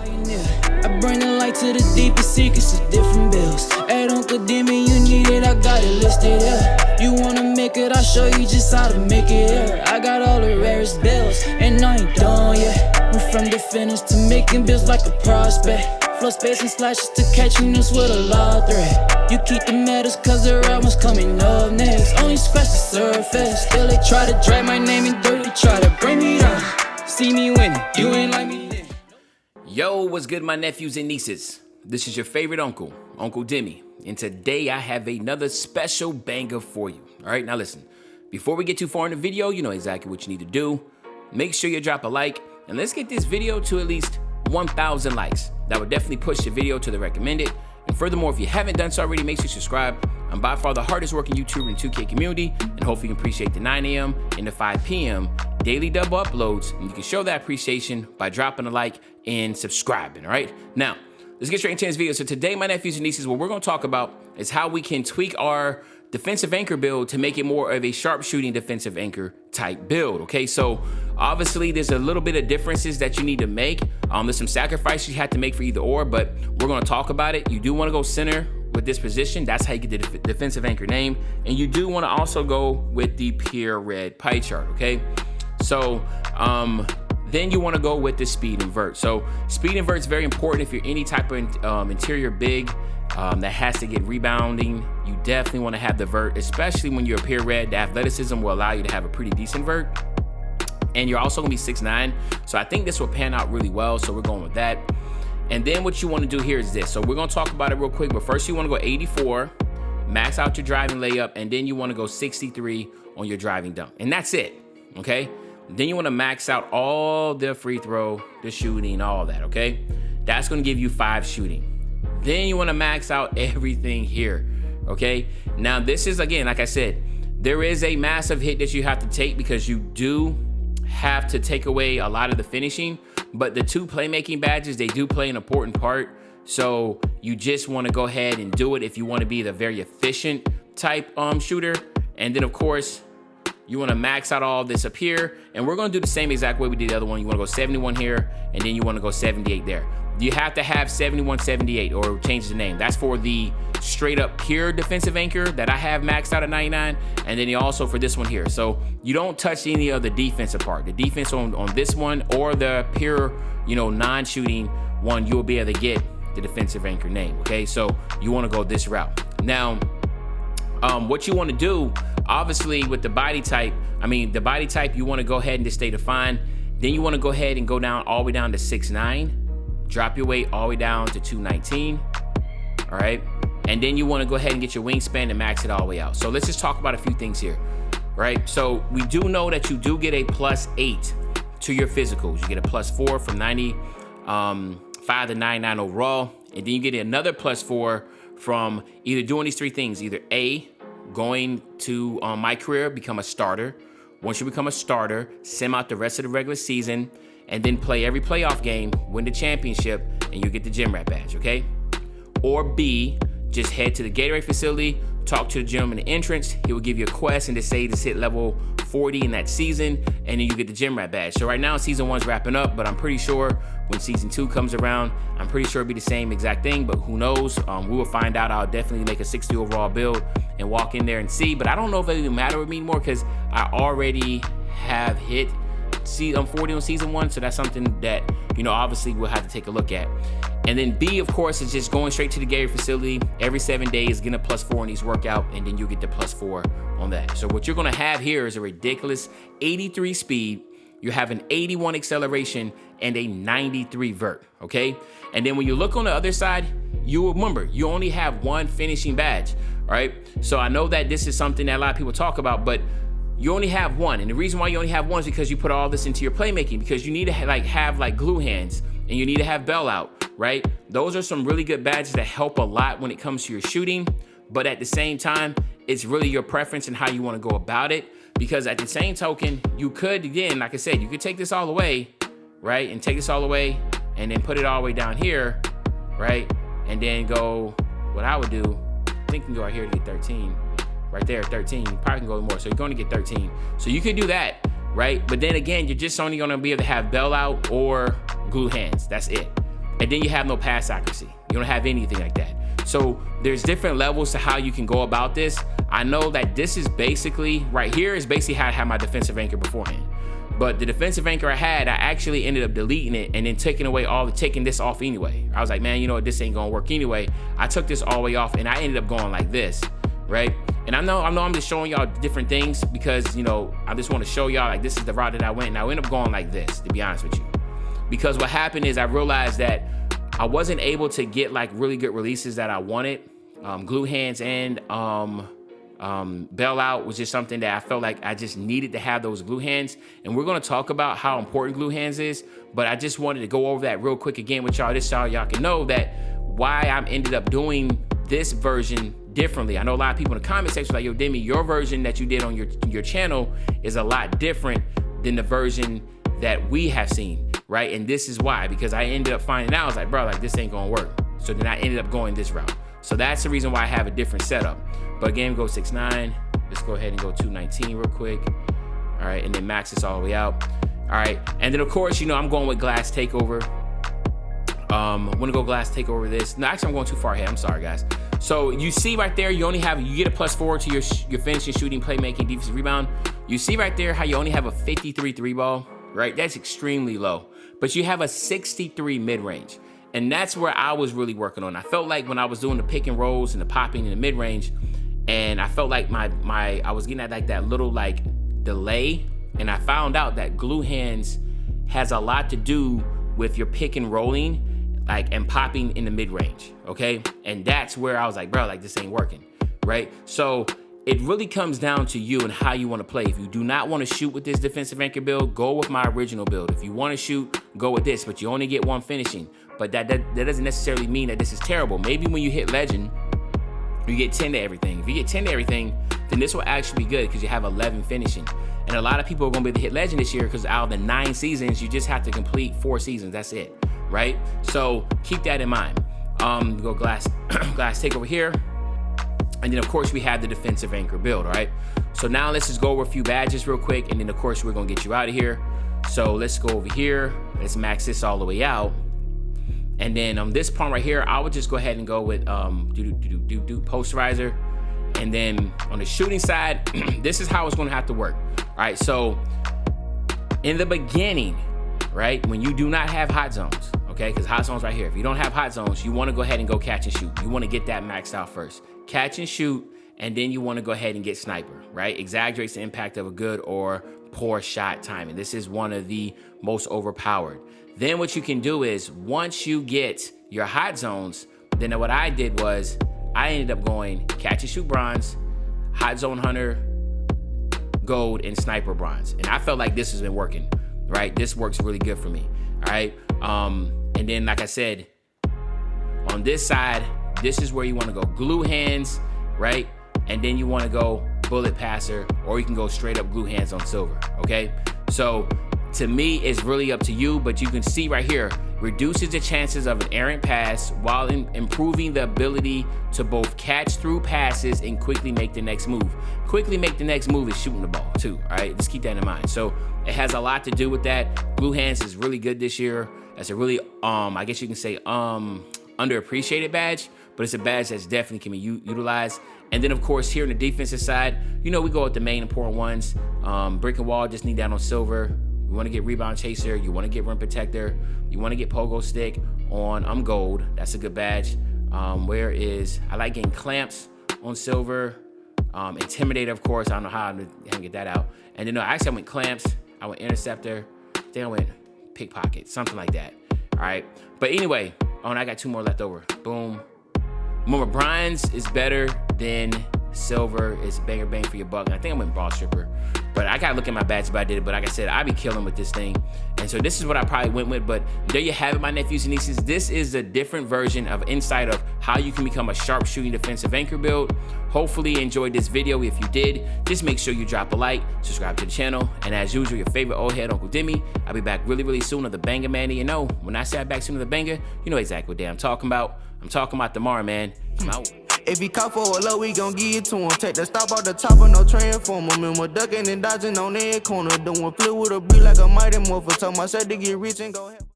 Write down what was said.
I bring the light to the deepest secrets of different bills. At Uncle Demi, you need it, I got it listed here. You wanna make it, I'll show you just how to make it here. I got all the rarest bills, and I ain't done yet. Went from defenders to making bills like a prospect. Flow space and slashes to catching us with a lot of threat. You keep the medals cause the real one's coming up next. Only scratch the surface. Still they try to drag my name in dirt, they try to bring me down. See me winning, you ain't like me then. Yo, what's good, my nephews and nieces? This is your favorite uncle, Uncle Demi. And today I have another special banger for you. All right, now listen. Before we get too far in the video, you know exactly what you need to do. Make sure you drop a like, and let's get this video to at least 1,000 likes. That would definitely push the video to the recommended. And furthermore, if you haven't done so already, make sure you subscribe. I'm by far the hardest working YouTuber in the 2K community, and hopefully you can appreciate the 9 a.m. and the 5 p.m. daily double uploads. And you can show that appreciation by dropping a like and subscribing, all right? Now, let's get straight into this video. So today, my nephews and nieces, what we're gonna talk about is how we can tweak our defensive anchor build to make it more of a sharpshooting defensive anchor type build, okay? So obviously there's a little bit of differences that you need to make. There's some sacrifices you have to make for either or, but we're gonna talk about it. You do wanna go center with this position. That's how you get the defensive anchor name. And you do wanna also go with the pure red pie chart, okay? So then you wanna go with the speed invert. So speed invert is very important if you're any type of interior big that has to get rebounding. You definitely want to have the vert, especially when you're a pure red. The athleticism will allow you to have a pretty decent vert, and you're also gonna be 6'9", so I think this will pan out really well, so we're going with that. And then what you want to do here is this. So we're gonna talk about it real quick, but first you want to go 84, max out your driving layup, and then you want to go 63 on your driving dunk, and that's it, okay? Then you want to max out all the free throw, the shooting, all that, okay? That's gonna give you 5 shooting. Then you want to max out everything here, okay? Now this is, again, like I said, there is a massive hit that you have to take because you do have to take away a lot of the finishing, but the 2 playmaking badges, they do play an important part. So you just want to go ahead and do it if you want to be the very efficient type shooter. And then of course, you want to max out all this up here, and we're going to do the same exact way we did the other one. You want to go 71 here, and then you want to go 78 there. You have to have 71, 78, or change the name. That's for the straight up pure defensive anchor that I have maxed out at 99, and then also for this one here. So you don't touch any of the defensive part. The defense on this one or the pure, non-shooting one, you'll be able to get the defensive anchor name, okay? So you want to go this route. Now, what you want to do, obviously with the body type, you want to go ahead and just stay defined. Then you want to go ahead and go down all the way down to 6'9". Drop your weight all the way down to 219, all right? And then you wanna go ahead and get your wingspan and max it all the way out. So let's just talk about a few things here, right? So we do know that you do get a +8 to your physicals. You get a +4 from 95 to 99 overall, and then you get another +4 from either doing these 3 things, either A, going to my career, become a starter. Once you become a starter, sim out the rest of the regular season, and then play every playoff game, win the championship, and you get the gym rat badge, okay? Or B, just head to the Gatorade facility, talk to the gym in the entrance. He will give you a quest and just say to hit level 40 in that season, and then you get the gym rat badge. So right now, season 1's wrapping up, but I'm pretty sure when season 2 comes around, I'm pretty sure it'll be the same exact thing, but who knows? We will find out. I'll definitely make a 60 overall build and walk in there and see, but I don't know if it even matter with me anymore because I already have hit 40 on season 1, so that's something that, obviously we'll have to take a look at. And then B, of course, is just going straight to the Gatorade facility every 7 days, getting a +4 in each workout, and then you get the +4 on that. So what you're gonna have here is a ridiculous 83 speed, you have an 81 acceleration, and a 93 vert, okay? And then when you look on the other side, you remember, you only have 1 finishing badge, all right? So I know that this is something that a lot of people talk about, but you only have 1, and the reason why you only have 1 is because you put all this into your playmaking, because you need to have glue hands, and you need to have bell out, right? Those are some really good badges that help a lot when it comes to your shooting, but at the same time, it's really your preference and how you want to go about it, because at the same token, you could, again, like I said, you could take this all the way, right? And take this all the way, and then put it all the way down here, right? And then go, what I would do, I think you can go right here to get 13. Right there, 13, you probably can go more, so you're going to get 13. So you could do that, right? But then again, you're just only going to be able to have bell out or glue hands. That's it. And then you have no pass accuracy. You don't have anything like that. So there's different levels to how you can go about this. I know that this is basically, right here is basically how I had my defensive anchor beforehand. But the defensive anchor I had, I actually ended up deleting it and then taking this off anyway. I was like, man, you know what, this ain't gonna work anyway. I took this all the way off and I ended up going like this, right? And I know I'm just showing y'all different things because, you know, I just want to show y'all like this is the route that I went, and I ended up going like this, to be honest with you. Because what happened is I realized that I wasn't able to get like really good releases that I wanted. Glue hands and bailout was just something that I felt like I just needed to have those glue hands. And we're gonna talk about how important glue hands is, but I just wanted to go over that real quick again with y'all, just so y'all can know that why I ended up doing this version differently. I know a lot of people in the comment section are like, yo, Demi, your version that you did on your channel is a lot different than the version that we have seen, right? And this is why, because I ended up finding out, I was like, bro, like this ain't gonna work. So then I ended up going this route. So that's the reason why I have a different setup. But again, go 6'9". Let's go ahead and go 219 real quick. All right, and then max this all the way out. All right, and then of course, you know, I'm going with glass takeover. I'm gonna go glass takeover this. No, actually I'm going too far ahead, I'm sorry guys. So you see right there, you get a +4 to your finishing, shooting, playmaking, defensive rebound. You see right there how you only have a 53 3 ball, right? That's extremely low, but you have a 63 mid-range. And that's where I was really working on. I felt like when I was doing the pick and rolls and the popping in the mid-range, and I felt like I was getting at like that little like delay, and I found out that glue hands has a lot to do with your pick and rolling, like, and popping in the mid-range, okay? And that's where I was like, bro, like this ain't working, right? So it really comes down to you and how you want to play. If you do not want to shoot with this defensive anchor build, go with my original build. If you want to shoot, go with this, but you only get one finishing. But that doesn't necessarily mean that this is terrible. Maybe when you hit legend, you get 10 to everything. If you get 10 to everything, then this will actually be good because you have 11 finishing. And a lot of people are going to be able to hit legend this year because out of the 9 seasons, you just have to complete 4 seasons. That's it, right? So keep that in mind. Go glass take over here. And then of course we have the defensive anchor build, all right? So now let's just go over a few badges real quick. And then of course we're going to get you out of here. So let's go over here. Let's max this all the way out. And then on this pawn right here, I would just go ahead and go with posterizer. And then on the shooting side, this is how it's gonna have to work. All right, so in the beginning, right, when you do not have hot zones, okay, because hot zones right here. If you don't have hot zones, you wanna go ahead and go catch and shoot. You wanna get that maxed out first. Catch and shoot, and then you wanna go ahead and get sniper, right? Exaggerates the impact of a good or poor shot timing. This is one of the most overpowered. Then what you can do is once you get your hot zones, then what I did was I ended up going catch and shoot bronze, hot zone hunter, gold, and sniper bronze. And I felt like this has been working, right? This works really good for me, all right? And then like I said, on this side, this is where you wanna go glue hands, right? And then you wanna go bullet passer, or you can go straight up glue hands on silver, okay? So to me, it's really up to you, but you can see right here, reduces the chances of an errant pass while improving the ability to both catch through passes and quickly make the next move. Quickly make the next move is shooting the ball too, all right? Just keep that in mind. So it has a lot to do with that. Glue hands is really good this year. That's a really, I guess you can say, underappreciated badge, but it's a badge that's definitely can be utilized. And then of course, here on the defensive side, you know, we go with the main important ones. Brick and wall, just need that on silver. You want to get rebound chaser, you want to get rim protector, you want to get pogo stick on gold. That's a good badge. I like getting clamps on silver. Intimidator, of course. I don't know how to get that out. And then I went clamps, I went interceptor, then I went pickpocket, something like that. All right. But anyway, and I got 2 more left over. Boom. Remember, bronze is better than silver. It's bang for your buck. And I think I went ball stripper. But I gotta look at my badge if I did it. But like I said, I be killing with this thing. And so this is what I probably went with. But there you have it, my nephews and nieces. This is a different version of insight of how you can become a sharpshooting defensive anchor build. Hopefully you enjoyed this video. If you did, just make sure you drop a like, subscribe to the channel. And as usual, your favorite old head, Uncle Demi. I'll be back really soon on the banger, man. And you know, when I say I'm back soon on the banger, you know exactly what day I'm talking about. I'm talking about tomorrow, man. I'm out. If he caught for a low, we gon' give it to him. Take the stop out the top of no transformer. Remember ducking and dodging on every corner. Doing flip with a beat like a mighty morpher. Told myself to get rich and go ahead.